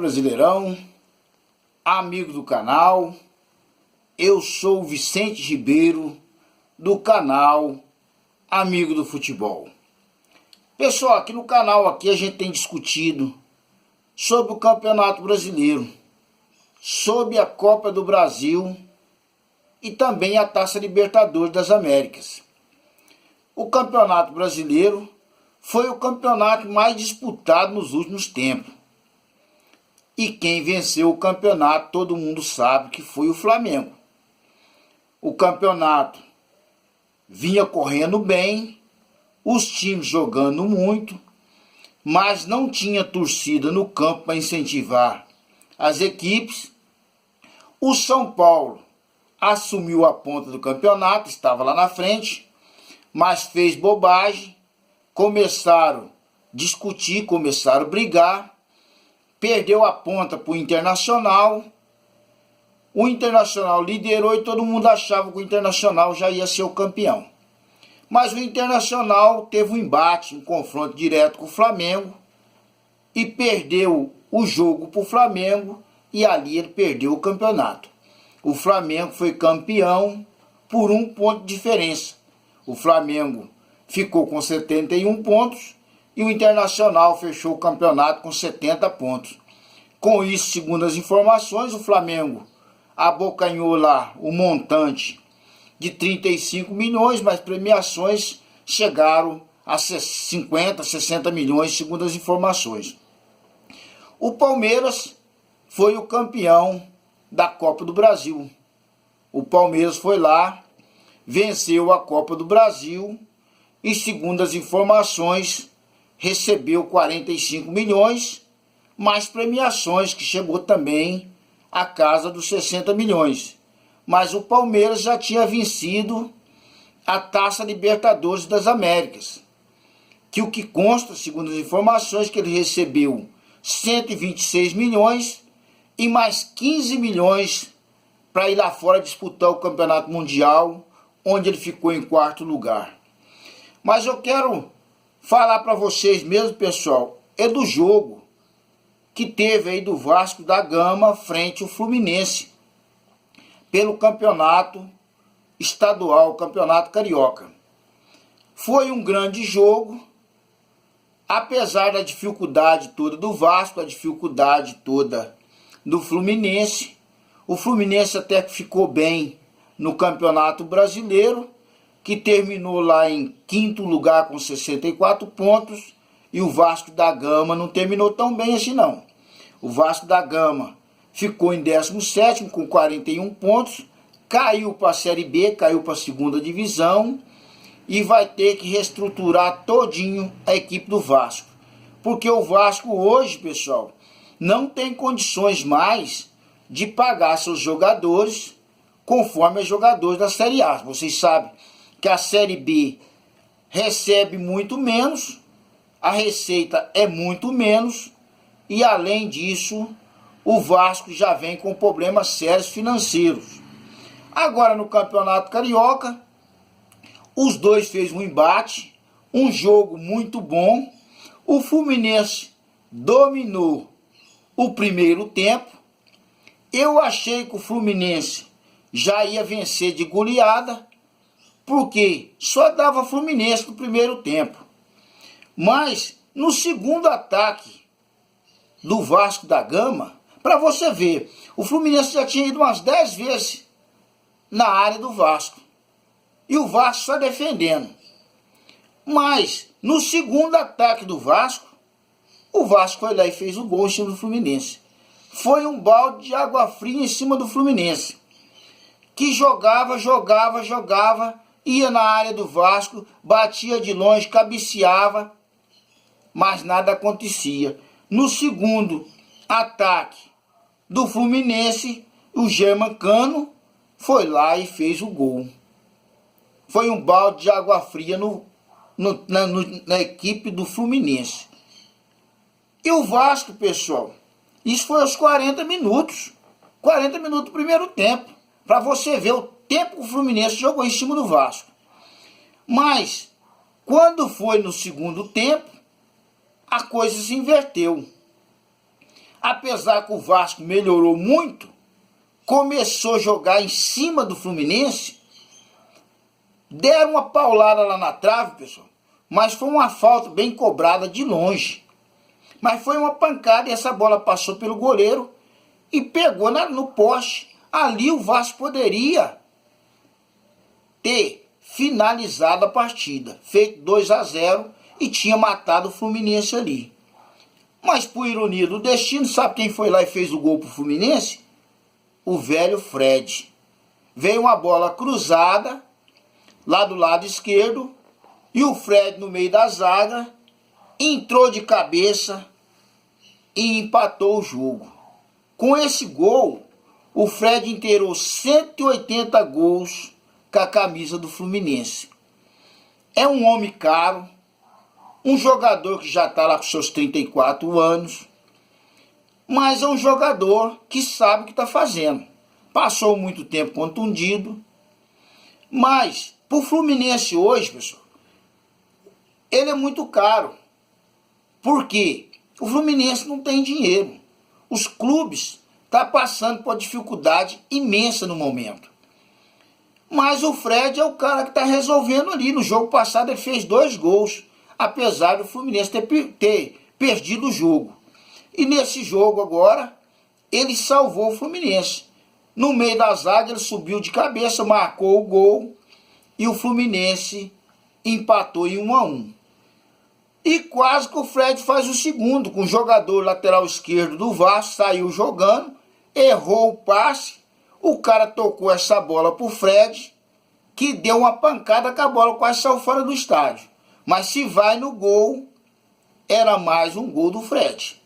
Brasileirão, amigo do canal, eu sou o Vicente Ribeiro do canal Amigo do Futebol. Pessoal, aqui no canal a gente tem discutido sobre o Campeonato Brasileiro, sobre a Copa do Brasil e também a Taça Libertadores das Américas. O Campeonato Brasileiro foi o campeonato mais disputado nos últimos tempos. E quem venceu o campeonato, todo mundo sabe que foi o Flamengo. O campeonato vinha correndo bem, os times jogando muito, mas não tinha torcida no campo para incentivar as equipes. O São Paulo assumiu a ponta do campeonato, estava lá na frente, mas fez bobagem, começaram a discutir, começaram a brigar, perdeu a ponta para o Internacional. O Internacional liderou e todo mundo achava que o Internacional já ia ser o campeão. Mas o Internacional teve um embate, um confronto direto com o Flamengo e perdeu o jogo para o Flamengo e ali ele perdeu o campeonato. O Flamengo foi campeão por 1 ponto de diferença. O Flamengo ficou com 71 pontos e o Internacional fechou o campeonato com 70 pontos. Com isso, segundo as informações, o Flamengo abocanhou lá o montante de 35 milhões, mas premiações chegaram a 50, 60 milhões, segundo as informações. O Palmeiras foi o campeão da Copa do Brasil. O Palmeiras foi lá, venceu a Copa do Brasil e, segundo as informações, recebeu 45 milhões, mais premiações, que chegou também à casa dos 60 milhões. Mas o Palmeiras já tinha vencido a Taça Libertadores das Américas, que o que consta, segundo as informações, que ele recebeu 126 milhões e mais 15 milhões para ir lá fora disputar o Campeonato Mundial, onde ele ficou em 4º lugar. Mas eu quero falar para vocês mesmo, pessoal, é do jogo que teve aí do Vasco da Gama frente ao Fluminense pelo campeonato estadual, campeonato carioca. Foi um grande jogo, apesar da dificuldade toda do Vasco, a dificuldade toda do Fluminense. O Fluminense até que ficou bem no Campeonato Brasileiro, que terminou lá em 5º lugar com 64 pontos, e o Vasco da Gama não terminou tão bem assim não. O Vasco da Gama ficou em 17º com 41 pontos, caiu para a Série B, caiu para a 2ª divisão e vai ter que reestruturar todinho a equipe do Vasco. Porque o Vasco hoje, pessoal, não tem condições mais de pagar seus jogadores conforme os jogadores da Série A. Vocês sabem que a Série B recebe muito menos, a receita é muito menos e, além disso, o Vasco já vem com problemas sérios financeiros. Agora, no Campeonato Carioca, os dois fez um embate, um jogo muito bom. O Fluminense dominou o primeiro tempo. Eu achei que o Fluminense já ia vencer de goleada, porque só dava Fluminense no primeiro tempo. Mas no segundo ataque do Vasco da Gama, para você ver, o Fluminense já tinha ido umas 10 vezes na área do Vasco. E o Vasco só defendendo. Mas no segundo ataque do Vasco, o Vasco foi lá e fez o gol em cima do Fluminense. Foi um balde de água fria em cima do Fluminense, que jogava, ia na área do Vasco, batia de longe, cabeceava, mas nada acontecia. No segundo ataque do Fluminense, o Germancano foi lá e fez o gol. Foi um balde de água fria na equipe do Fluminense. E o Vasco, pessoal, isso foi aos 40 minutos. 40 minutos do primeiro tempo. Para você ver o tempo que o Fluminense jogou em cima do Vasco. Mas, quando foi no segundo tempo, a coisa se inverteu. apesar que o Vasco melhorou muito, começou a jogar em cima do Fluminense, deram uma paulada lá na trave, pessoal, mas foi uma falta bem cobrada de longe. Mas foi uma pancada e essa bola passou pelo goleiro e pegou no poste. Ali o Vasco poderia ter finalizado a partida, feito 2-0 e tinha matado o Fluminense ali. Mas por ironia do destino, sabe quem foi lá e fez o gol pro Fluminense? O velho Fred. Veio uma bola cruzada lá do lado esquerdo e o Fred no meio da zaga entrou de cabeça e empatou o jogo. Com esse gol, o Fred inteirou 180 gols com a camisa do Fluminense. É um homem caro, um jogador que já está lá com seus 34 anos, mas é um jogador que sabe o que está fazendo. Passou muito tempo contundido, mas para o Fluminense hoje, pessoal, ele é muito caro. Por quê? O Fluminense não tem dinheiro. Os clubes estão passando por uma dificuldade imensa no momento. Mas o Fred é o cara que está resolvendo ali. No jogo passado ele fez 2 gols, apesar do Fluminense ter perdido o jogo. E nesse jogo agora, ele salvou o Fluminense. No meio da zaga ele subiu de cabeça, marcou o gol e o Fluminense empatou em 1-1. E quase que o Fred faz o segundo, com o jogador lateral esquerdo do Vasco, saiu jogando, errou o passe, o cara tocou essa bola pro Fred, que deu uma pancada que a bola quase saiu fora do estádio. Mas se vai no gol, era mais um gol do Fred.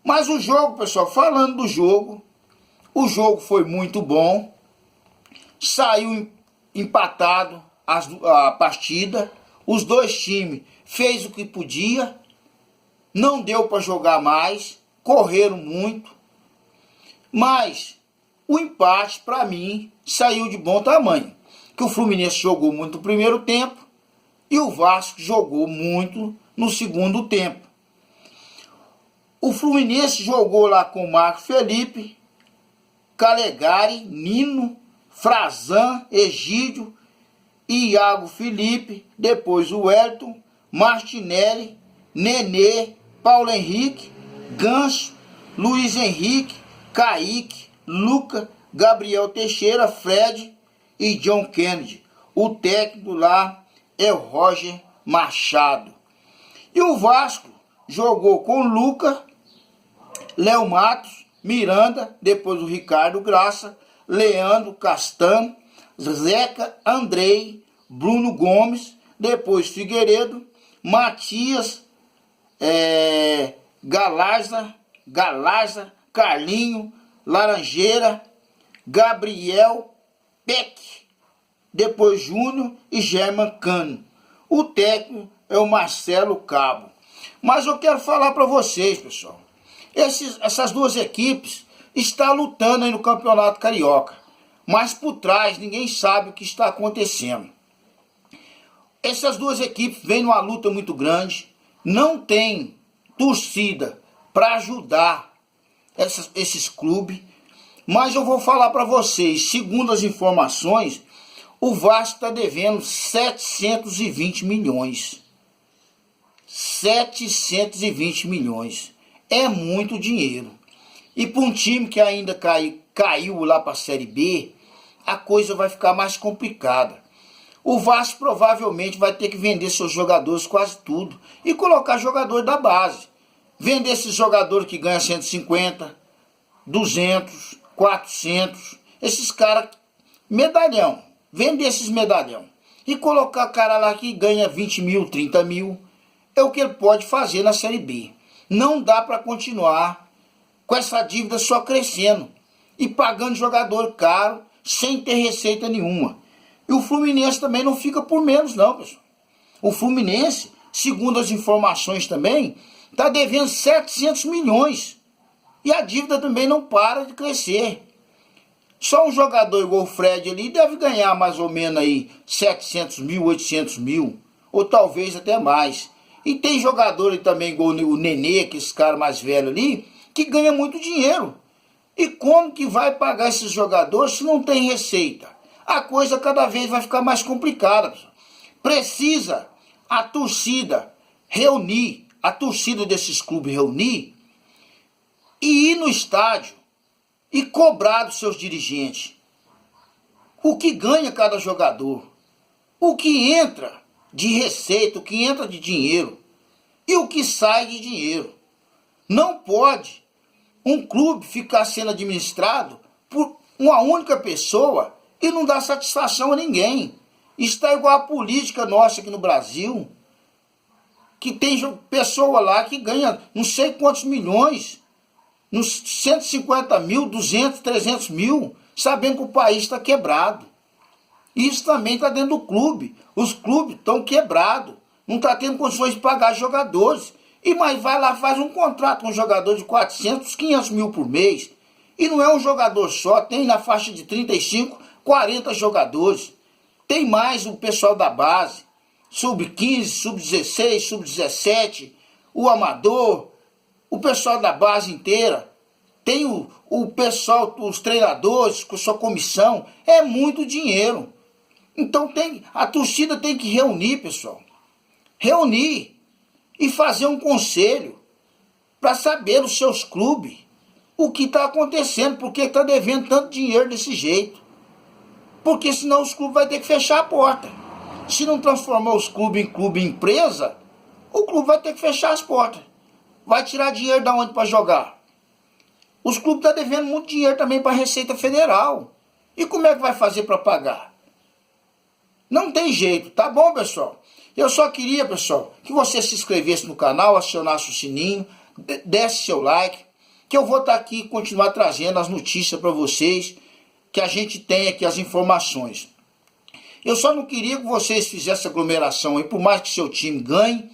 Mas o jogo, pessoal, falando do jogo, o jogo foi muito bom, saiu empatado a partida, os dois times fez o que podia, não deu para jogar mais, correram muito, mas o empate, para mim, saiu de bom tamanho. Que o Fluminense jogou muito no primeiro tempo e o Vasco jogou muito no segundo tempo. O Fluminense jogou lá com Marcos Felipe, Calegari, Nino, Frazan, Egídio e Iago Felipe, depois o Wellington, Martinelli, Nenê, Paulo Henrique, Ganso, Luiz Henrique, Kaique, Luca, Gabriel Teixeira, Fred e John Kennedy. O técnico lá é o Roger Machado. E o Vasco jogou com Luca, Léo Matos, Miranda, depois o Ricardo Graça, Leandro Castan, Zeca Andrei, Bruno Gomes, depois Figueiredo, Matias, Galaza, Carlinho, Laranjeira, Gabriel Peck, depois Júnior e German Cano. O técnico é o Marcelo Cabo. Mas eu quero falar para vocês, pessoal, essas duas equipes estão lutando aí no Campeonato Carioca, mas por trás ninguém sabe o que está acontecendo. Essas duas equipes vêm numa luta muito grande, não tem torcida para ajudar esses clubes, mas eu vou falar para vocês, segundo as informações, o Vasco está devendo 720 milhões. 720 milhões. É muito dinheiro. E para um time que ainda caiu lá para a Série B, a coisa vai ficar mais complicada. O Vasco provavelmente vai ter que vender seus jogadores quase tudo e colocar jogadores da base. Vender esses jogadores que ganham 150, 200, 400, esses caras, medalhão. Vender esses medalhão e colocar cara lá que ganha 20 mil, 30 mil. É o que ele pode fazer na Série B. Não dá para continuar com essa dívida só crescendo e pagando jogador caro sem ter receita nenhuma. E o Fluminense também não fica por menos não, pessoal. O Fluminense, segundo as informações também, está devendo 700 milhões. E a dívida também não para de crescer. Só um jogador igual o Fred ali deve ganhar mais ou menos aí 700 mil, 800 mil, ou talvez até mais. E tem jogador também igual o Nenê, que esse cara mais velho ali, que ganha muito dinheiro. E como que vai pagar esses jogadores se não tem receita? A coisa cada vez vai ficar mais complicada, pessoal. Precisa a torcida reunir, a torcida desses clubes reunir e ir no estádio e cobrar dos seus dirigentes o que ganha cada jogador, o que entra de receita, o que entra de dinheiro e o que sai de dinheiro. Não pode um clube ficar sendo administrado por uma única pessoa e não dar satisfação a ninguém. Está igual a política nossa aqui no Brasil, que tem pessoa lá que ganha não sei quantos milhões, nos 150 mil, 200, 300 mil, sabendo que o país está quebrado. Isso também está dentro do clube. Os clubes estão quebrados, não está tendo condições de pagar jogadores. E mais vai lá, faz um contrato com um jogador de 400, 500 mil por mês. E não é um jogador só, tem na faixa de 35, 40 jogadores. Tem mais o pessoal da base, sub-15, sub-16, sub-17, o amador, o pessoal da base inteira. Tem o pessoal, os treinadores, com sua comissão. É muito dinheiro. Então a torcida tem que reunir, pessoal. Reunir e fazer um conselho para saber os seus clubes o que está acontecendo, porque está devendo tanto dinheiro desse jeito. Porque senão os clubes vão ter que fechar a porta. Se não transformar os clubes em clube empresa, o clube vai ter que fechar as portas. Vai tirar dinheiro da onde para jogar? Os clubes estão devendo muito dinheiro também para a Receita Federal. E como é que vai fazer para pagar? Não tem jeito, tá bom, pessoal? Eu só queria, pessoal, que você se inscrevesse no canal, acionasse o sininho, desse seu like, que eu vou estar aqui e continuar trazendo as notícias para vocês, que a gente tem aqui as informações. Eu só não queria que vocês fizessem aglomeração aí, por mais que seu time ganhe.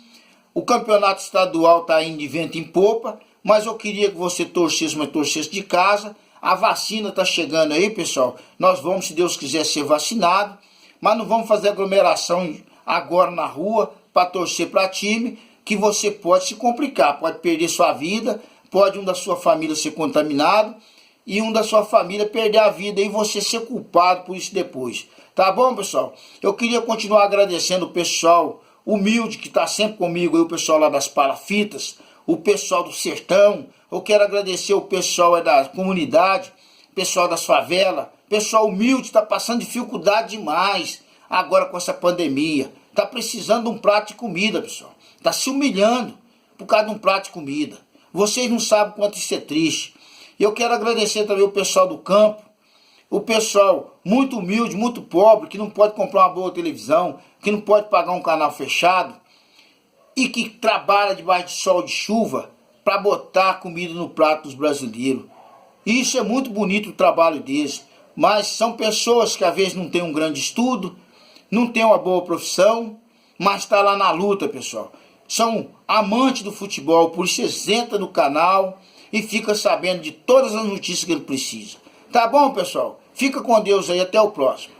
O campeonato estadual está indo de vento em popa, mas eu queria que você torcesse, mas torcesse de casa. A vacina está chegando aí, pessoal. Nós vamos, se Deus quiser, ser vacinados, mas não vamos fazer aglomeração agora na rua para torcer para time, que você pode se complicar, pode perder sua vida, pode um da sua família ser contaminado e um da sua família perder a vida e você ser culpado por isso depois. Tá bom, pessoal? Eu queria continuar agradecendo o pessoal humilde que está sempre comigo, aí, o pessoal lá das palafitas, o pessoal do sertão. Eu quero agradecer o pessoal da comunidade, pessoal das favelas, pessoal humilde, está passando dificuldade demais agora com essa pandemia. Está precisando de um prato de comida, pessoal. Está se humilhando por causa de um prato de comida. Vocês não sabem quanto isso é triste. Eu quero agradecer também o pessoal do campo, o pessoal muito humilde, muito pobre, que não pode comprar uma boa televisão, que não pode pagar um canal fechado e que trabalha debaixo de sol de chuva para botar comida no prato dos brasileiros. Isso é muito bonito o trabalho deles, mas são pessoas que às vezes não têm um grande estudo, não têm uma boa profissão, mas está lá na luta, pessoal. São amantes do futebol, por isso eles entram no canal e ficam sabendo de todas as notícias que ele precisa. Tá bom, pessoal? Fica com Deus aí, até o próximo.